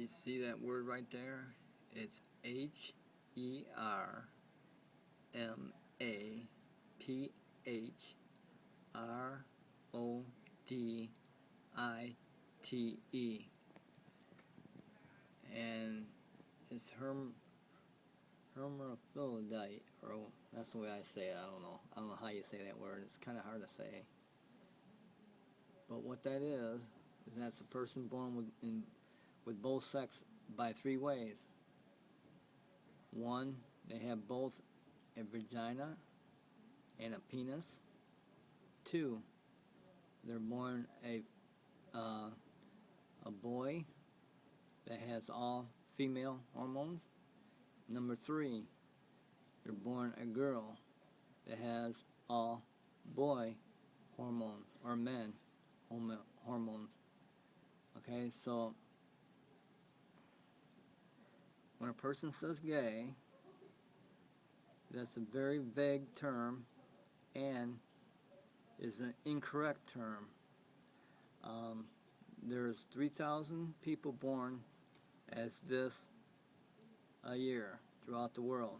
You see that word right there? It's Hermaphrodite. And it's hermaphrodite, or that's the way I say it. I don't know how you say that word. It's kind of hard to say. But what that is that's a person born with both sex by three ways. One, they have both a vagina and a penis. Two, they're born a boy that has all female hormones. Number three, they're born a girl that has all boy hormones, or men hormones. Okay, so when a person says gay, that's a very vague term and is an incorrect term. There's 3,000 people born as this a year throughout the world.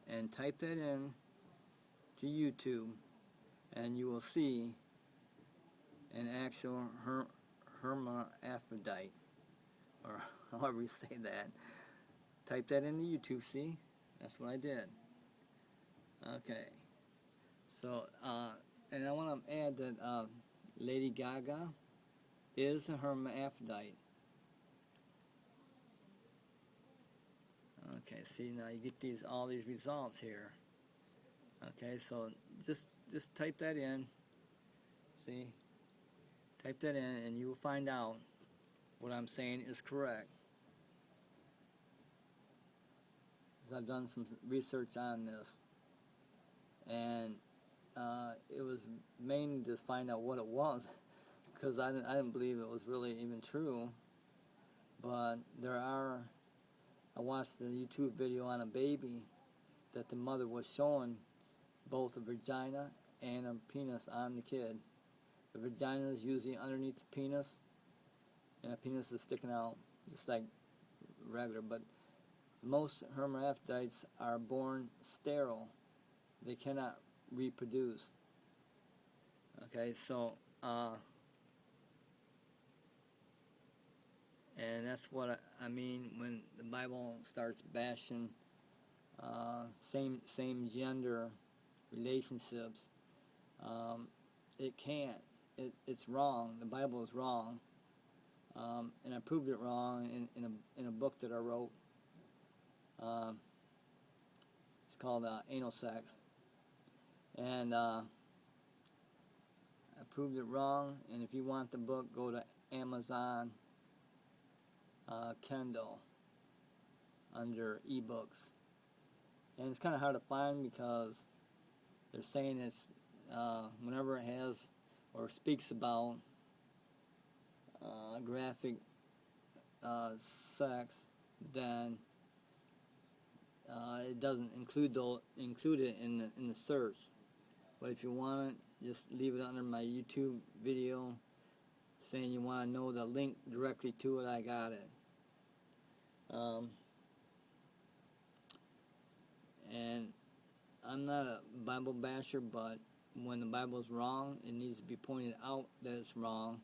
And type that in to YouTube and you will see an actual hermaphrodite, or however you say that. Type that into YouTube, see? That's what I did. Okay. So, and I want to add that Lady Gaga is a hermaphrodite. Okay, see, now you get all these results here. Okay, so just type that in. See? Type that in and you will find out what I'm saying is correct. Because I've done some research on this. And it was mainly to find out what it was. Because I didn't believe it was really even true. But I watched the YouTube video on a baby that the mother was showing both a vagina and a penis on the kid. The vagina is usually underneath the penis, and the penis is sticking out just like regular. But most hermaphrodites are born sterile. They cannot reproduce. Okay, so and that's what I mean when the Bible starts bashing same gender relationships. It can't. It's wrong. The Bible is wrong, and I proved it wrong in a book that I wrote. It's called Anal Sex, and I proved it wrong. And if you want the book, go to Amazon Kindle under ebooks. And it's kind of hard to find because they're saying it's whenever it has or speaks about graphic sex, then it doesn't include it in the search. But if you want it, just leave it under my YouTube video saying you want to know the link directly to it. I got it. And I'm not a Bible basher, but when the Bible is wrong, it needs to be pointed out that it's wrong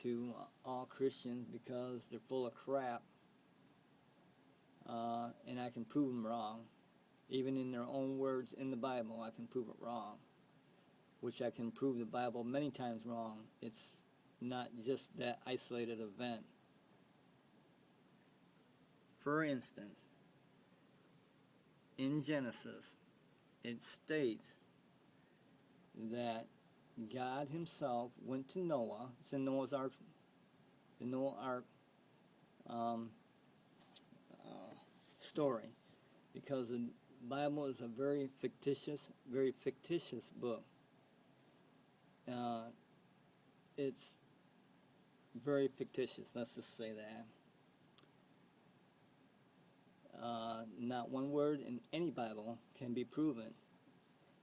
to all Christians because they're full of crap, and I can prove them wrong. Even in their own words in the Bible, I can prove it wrong, which I can prove the Bible many times wrong. It's not just that isolated event. For instance, in Genesis, it states that God himself went to Noah. It's in Noah's Ark, the Noah Ark story, because the Bible is a very fictitious book. It's very fictitious, let's just say that. Not one word in any Bible can be proven.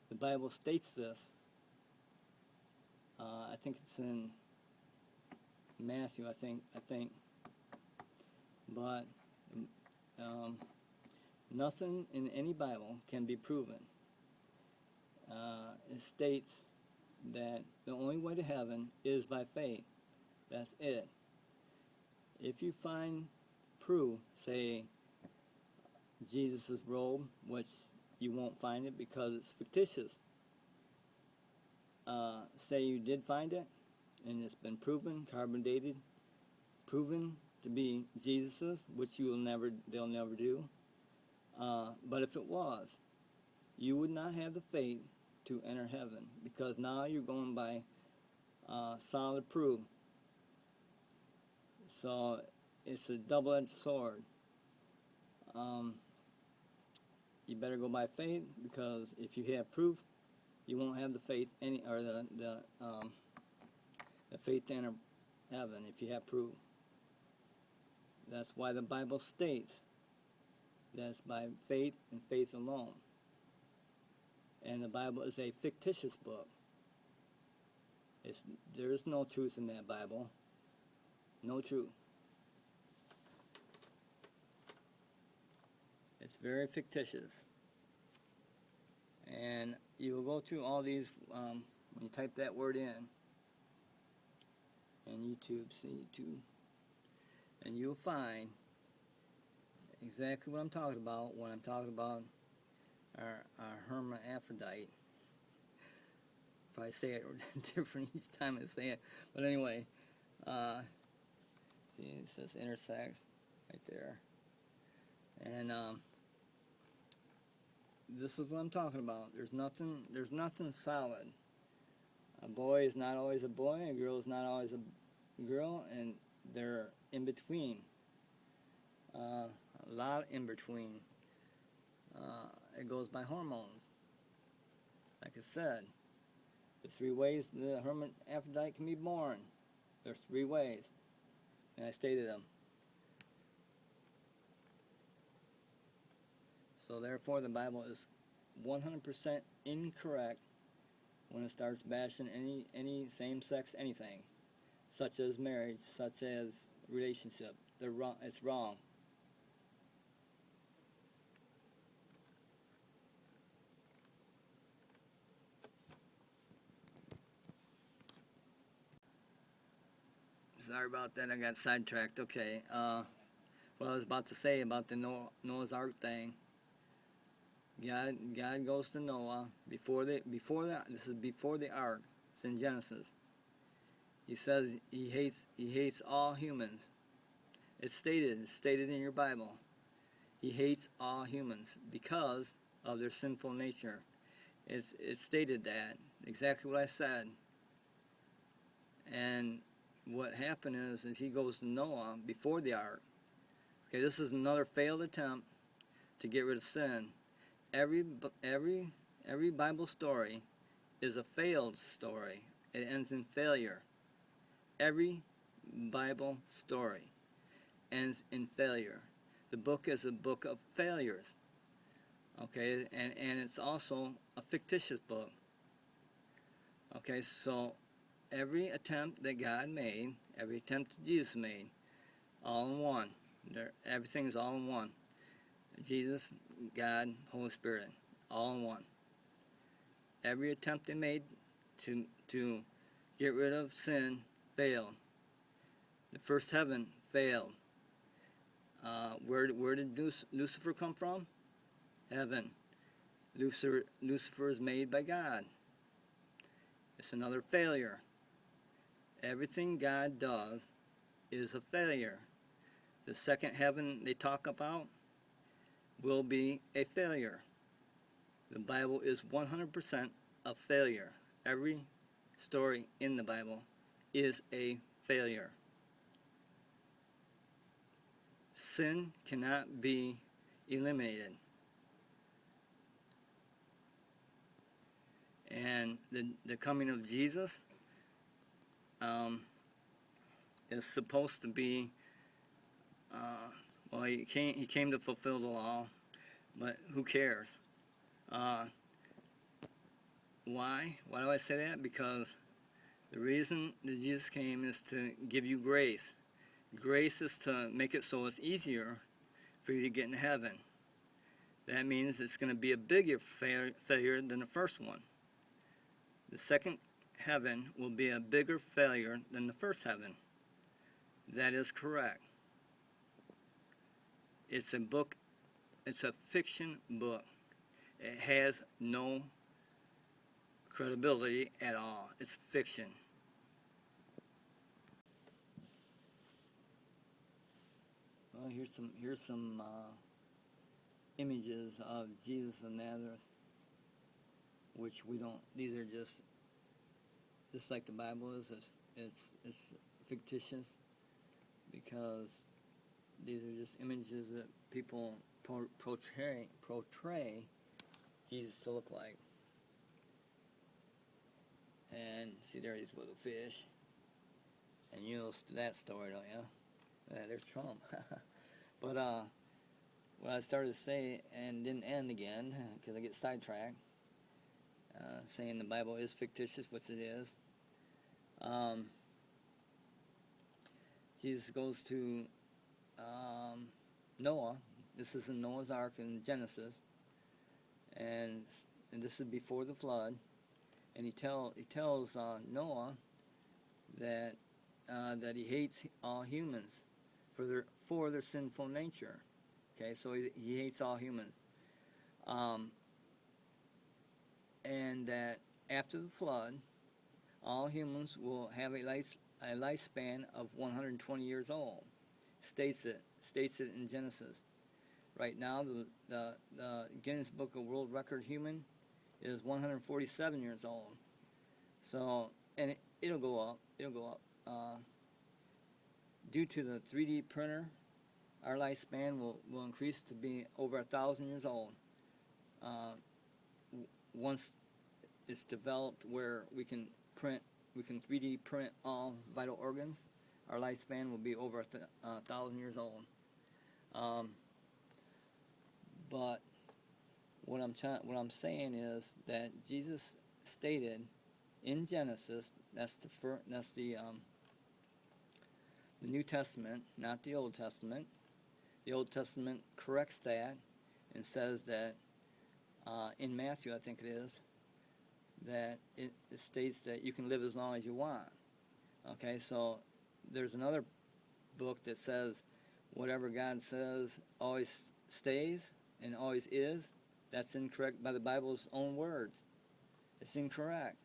The Bible states this. I think it's in Matthew, I think. But nothing in any Bible can be proven. It states that the only way to heaven is by faith. That's it. If you find proof, say Jesus' robe, which you won't find it because it's fictitious. Say you did find it, and it's been proven, carbon dated, proven to be Jesus's, which they'll never do. But if it was, you would not have the faith to enter heaven, because now you're going by solid proof. So it's a double-edged sword. You better go by faith, because if you have proof, you won't have the faith the faith to enter heaven if you have proof. That's why the Bible states that's by faith and faith alone. And the Bible is a fictitious book. There is no truth in that Bible. No truth. It's very fictitious. And you will go through all these when you type that word in YouTube, and you'll find exactly what I'm talking about when I'm talking about our hermaphrodite. Probably say it different each time I say it, but anyway, see, it says intersex right there, and this is what I'm talking about. There's nothing solid. A boy is not always a boy, a girl is not always a girl, and they're in between. A lot in between. It goes by hormones. Like I said, the 3 ways the hermaphrodite can be born. There's 3 ways, and I stated them. So therefore, the Bible is 100% incorrect when it starts bashing any same-sex anything, such as marriage, such as relationship. They're wrong. It's wrong. Sorry about that. I got sidetracked. Okay. What I was about to say about the Noah's Ark thing. God goes to Noah this is before the ark. It's in Genesis. He says he hates all humans. It's stated in your Bible. He hates all humans because of their sinful nature. It's stated that exactly what I said. And what happened is he goes to Noah before the ark. Okay, this is another failed attempt to get rid of sin. Every Bible story is a failed story. It ends in failure. Every Bible story ends in failure. The book is a book of failures. Okay, and it's also a fictitious book. Okay, so every attempt that God made, every attempt that Jesus made, all in one. Everything is all in one. Jesus, God, Holy Spirit, all in one. Every attempt they made to get rid of sin failed. The first heaven failed. Where did Lucifer come from? Heaven. Lucifer is made by God. It's another failure. Everything God does is a failure. The second heaven they talk about will be a failure. The Bible is 100% a failure. Every story in the Bible is a failure. Sin cannot be eliminated. And the coming of Jesus is supposed to be, he came to fulfill the law, but who cares? Why? Why do I say that? Because The reason that Jesus came is to give you grace. Grace is to make it so it's easier for you to get in heaven. That means it's going to be a bigger failure than the first one. The second heaven will be a bigger failure than the first heaven. That is correct. It's a book, it's a fiction book. It has no credibility at all. It's fiction. Well, here's some images of Jesus of Nazareth, which we don't. These are just like the Bible is. It's fictitious because these are just images that people portray Jesus to look like. And see, there he's with a fish. And you know that story, don't you? Yeah, there's Trump. But what I started to say and didn't end again because I get sidetracked, saying the Bible is fictitious, which it is. Jesus goes to Noah. This is in Noah's Ark in Genesis, and this is before the flood. And he tells Noah that he hates all humans for their sinful nature. Okay, so he hates all humans, and that after the flood, all humans will have a lifespan of 120 years old. States it in Genesis. Right now, the Guinness Book of World Record human is 147 years old. So, and it'll go up. Due to the 3D printer, our lifespan will increase to be over 1,000 years old. Once it's developed where we can 3D print all vital organs, our lifespan will be over 1,000 years old. But what I'm saying is that Jesus stated in Genesis, that's the New Testament, not the Old Testament. The Old Testament corrects that and says that in Matthew, I think it is, that it states that you can live as long as you want. Okay, so there's another book that says whatever God says always stays and always is. That's incorrect by the Bible's own words. It's incorrect.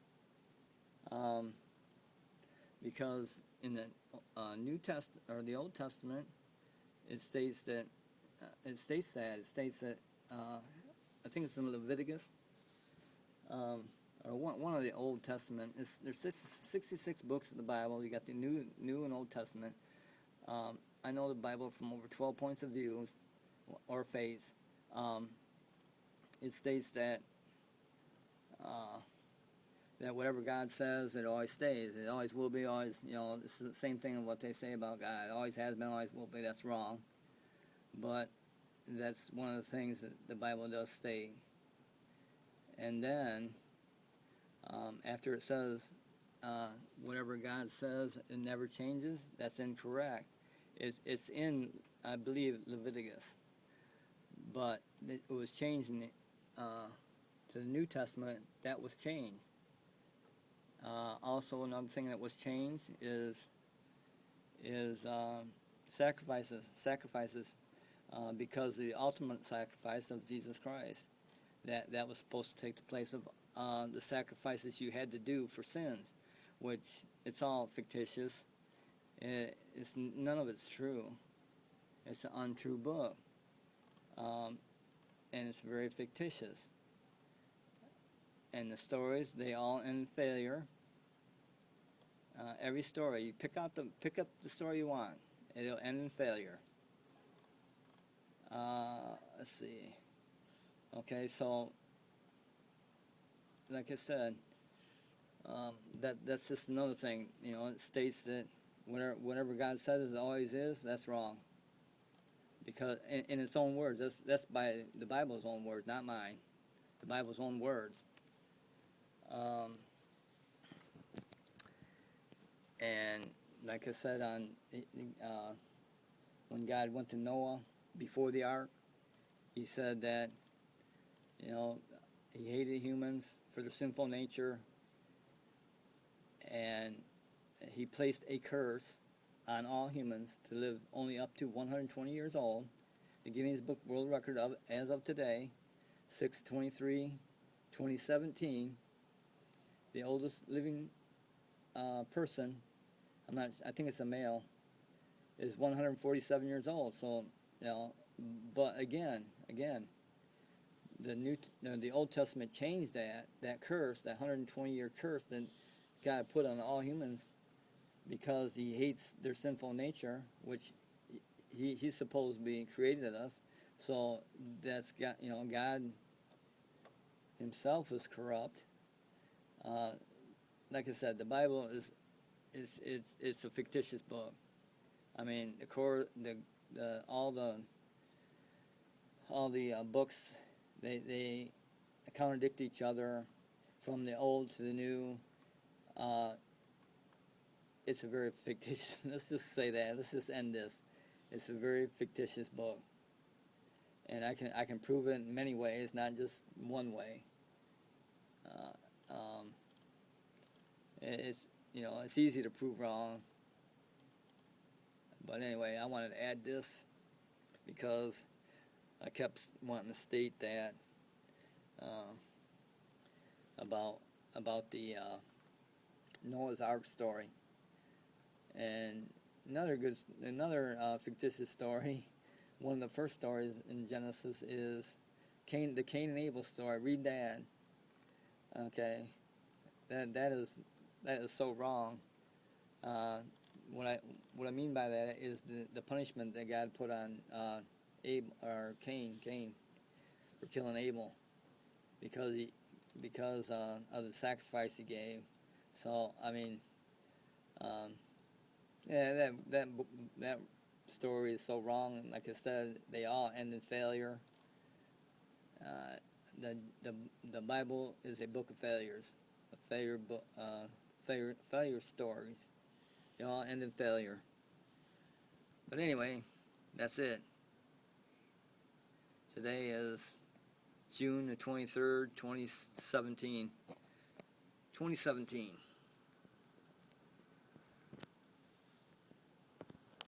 Because in the New Testament or the Old Testament, it states that I think it's in Leviticus, or one of the Old Testament. There's 66 books of the Bible. You got the New and Old Testament. I know the Bible from over 12 points of view or faiths. It states that whatever God says, it always stays. It always will be. Always, this is the same thing of what they say about God. It always has been, always will be. That's wrong. But that's one of the things that the Bible does state. And then, after it says, whatever God says, it never changes, that's incorrect. It's in, I believe, Leviticus. But it was changed to the New Testament. That was changed. Also, another thing that was changed is sacrifices. Because the ultimate sacrifice of Jesus Christ, that was supposed to take the place of the sacrifices you had to do for sins, which it's all fictitious. None of it's true. It's an untrue book, and it's very fictitious. And the stories, they all end in failure. Every story, you pick up the story you want, it'll end in failure. Let's see. Okay, so like I said, that's just another thing. It states that whatever God says it always is. That's wrong. Because in its own words, that's by the Bible's own words, not mine. The Bible's own words. And like I said, when God went to Noah before the ark, he said that, you know, he hated humans for their sinful nature, and he placed a curse on all humans to live only up to 120 years old. The Guinness Book World Record as of today, 6/23/2017, the oldest living person, I think it's a male, is 147 years old. So, you know, but again, the Old Testament changed that curse, that 120-year curse that God put on all humans, because he hates their sinful nature, which he's supposed to be created us. So that's God, you know, God himself is corrupt. Like I said, the Bible it's a fictitious book. I mean, all the books, they contradict each other, from the old to the new. It's a very fictitious. Let's just say that. Let's just end this. It's a very fictitious book, and I can prove it in many ways, not just one way. It's, you know, it's easy to prove wrong. But anyway, I wanted to add this because I kept wanting to state that about the Noah's Ark story. And another fictitious story, one of the first stories in Genesis, is the Cain and Abel story. Read that. Okay, that is so wrong. What I mean by that is the punishment that God put on Cain for killing Abel, because of the sacrifice he gave. So I mean, yeah, that story is so wrong. Like I said, they all end in failure. The Bible is a book of failures, a failure book, failure stories. They all end in failure. But anyway, that's it. Today is June the 23rd, 2017.